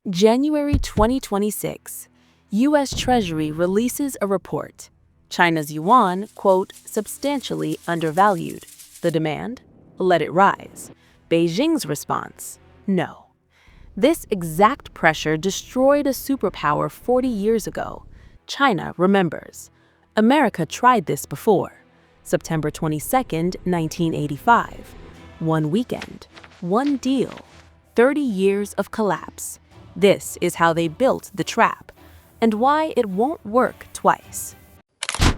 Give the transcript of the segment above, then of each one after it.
January 2026, U.S. Treasury releases a report. China's yuan, quote, substantially undervalued. The demand? Let it rise. Beijing's response? No. This exact pressure destroyed a superpower 40 years ago. China remembers. America tried this before. September 22, 1985. One weekend, one deal, 30 years of collapse. This is how they built the trap, and why it won't work twice.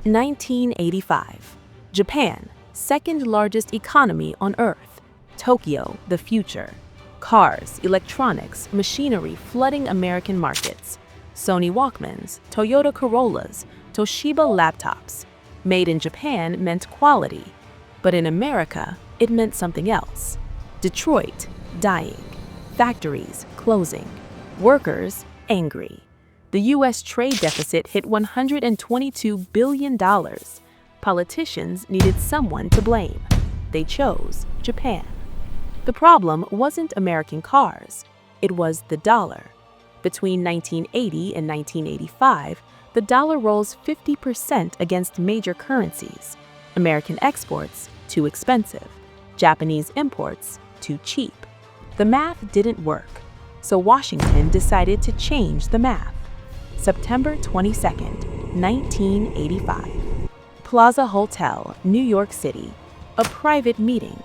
1985. Japan, second largest economy on Earth. Tokyo, the future. Cars, electronics, machinery flooding American markets. Sony Walkmans, Toyota Corollas, Toshiba laptops. Made in Japan meant quality, but in America, it meant something else. Detroit, dying. Factories, closing. Workers, angry. The U.S. trade deficit hit $122 billion. Politicians needed someone to blame. They chose Japan. The problem wasn't American cars. It was the dollar. Between 1980 and 1985, the dollar rose 50% against major currencies. American exports, too expensive. Japanese imports, too cheap. The math didn't work, so Washington decided to change the math. September 22, 1985. Plaza Hotel, New York City. A private meeting.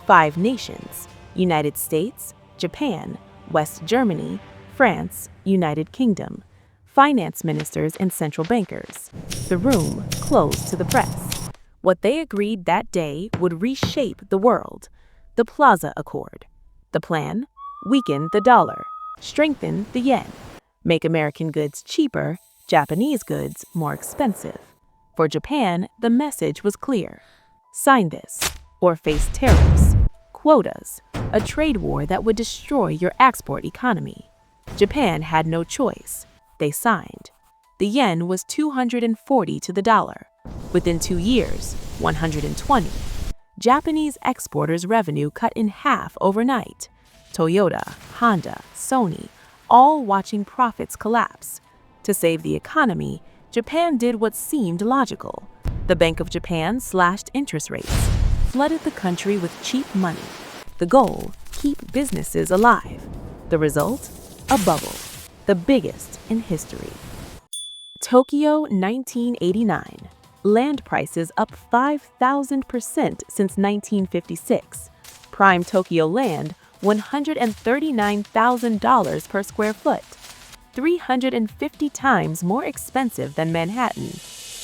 5 nations: United States, Japan, West Germany, France, United Kingdom. Finance ministers and central bankers. The room closed to the press. What they agreed that day would reshape the world. The Plaza Accord. The plan? Weaken the dollar, strengthen the yen, make American goods cheaper, Japanese goods more expensive. For Japan, the message was clear. Sign this, or face tariffs, quotas, a trade war that would destroy your export economy. Japan had no choice. They signed. The yen was 240 to the dollar. Within 2 years, 120. Japanese exporters' revenue cut in half overnight. Toyota, Honda, Sony, all watching profits collapse. To save the economy, Japan did what seemed logical. The Bank of Japan slashed interest rates, flooded the country with cheap money. The goal, keep businesses alive. The result? A bubble, the biggest in history. Tokyo, 1989. Land prices up 5,000% since 1956. Prime Tokyo land, $139,000 per square foot, 350 times more expensive than Manhattan.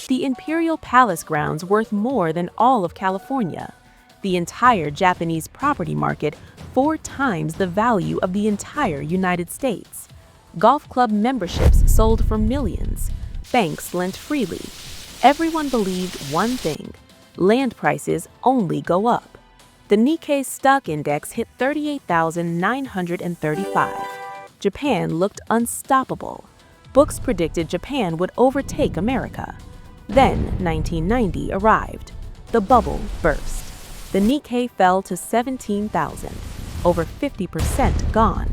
The Imperial Palace grounds worth more than all of California. The entire Japanese property market 4 times the value of the entire United States. Golf club memberships sold for millions. Banks lent freely. Everyone believed one thing: land prices only go up. The Nikkei stock index hit 38,935. Japan looked unstoppable. Books predicted Japan would overtake America. Then 1990 arrived. The bubble burst. The Nikkei fell to 17,000, over 50% gone.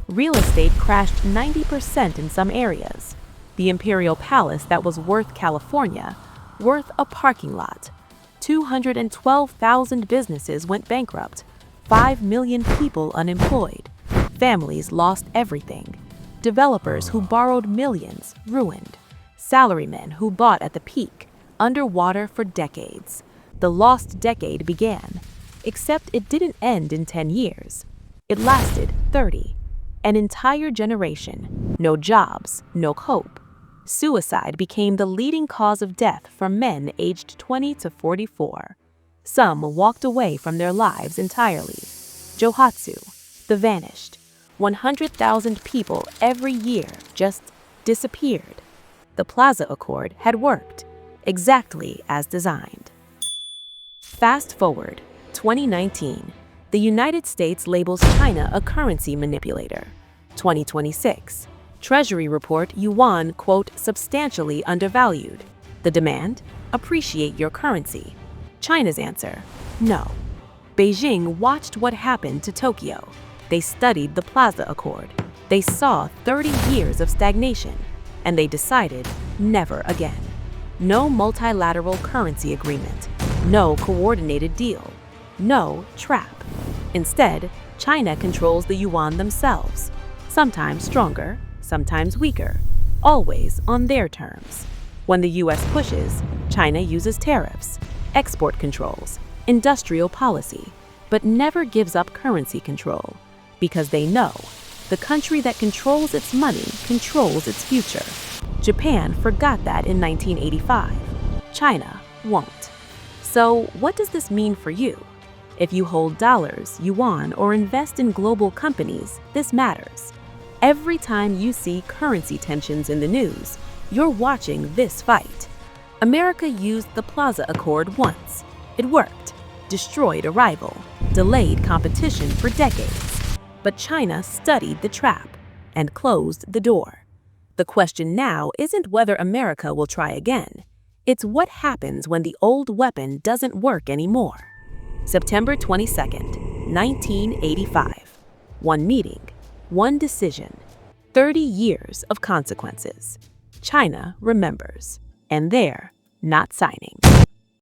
Real estate crashed 90% in some areas. The Imperial Palace that was worth California, worth a parking lot. 212,000 businesses went bankrupt. 5 million people unemployed. Families lost everything. Developers who borrowed millions ruined. Salarymen who bought at the peak, underwater for decades. The lost decade began, except it didn't end in 10 years. It lasted 30. An entire generation. No jobs, no hope. Suicide became the leading cause of death for men aged 20 to 44. Some walked away from their lives entirely. Johatsu, the vanished. 100,000 people every year just disappeared. The Plaza Accord had worked, exactly as designed. Fast forward, 2019. The United States labels China a currency manipulator. 2026. Treasury report yuan, quote, substantially undervalued. The demand? Appreciate your currency. China's answer? No. Beijing watched what happened to Tokyo. They studied the Plaza Accord. They saw 30 years of stagnation, and they decided never again. No multilateral currency agreement, no coordinated deal, no trap. Instead, China controls the yuan themselves, sometimes stronger, sometimes weaker, always on their terms. When the US pushes, China uses tariffs, export controls, industrial policy, but never gives up currency control, because they know the country that controls its money controls its future. Japan forgot that in 1985. China won't. So what does this mean for you? If you hold dollars, yuan, or invest in global companies, this matters. Every time you see currency tensions in the news, you're watching this fight. America used the Plaza Accord once. It worked, destroyed a rival, delayed competition for decades. But China studied the trap and closed the door. The question now isn't whether America will try again. It's what happens when the old weapon doesn't work anymore. September 22nd, 1985. One meeting, one decision, 30 years of consequences. China remembers, and they're not signing.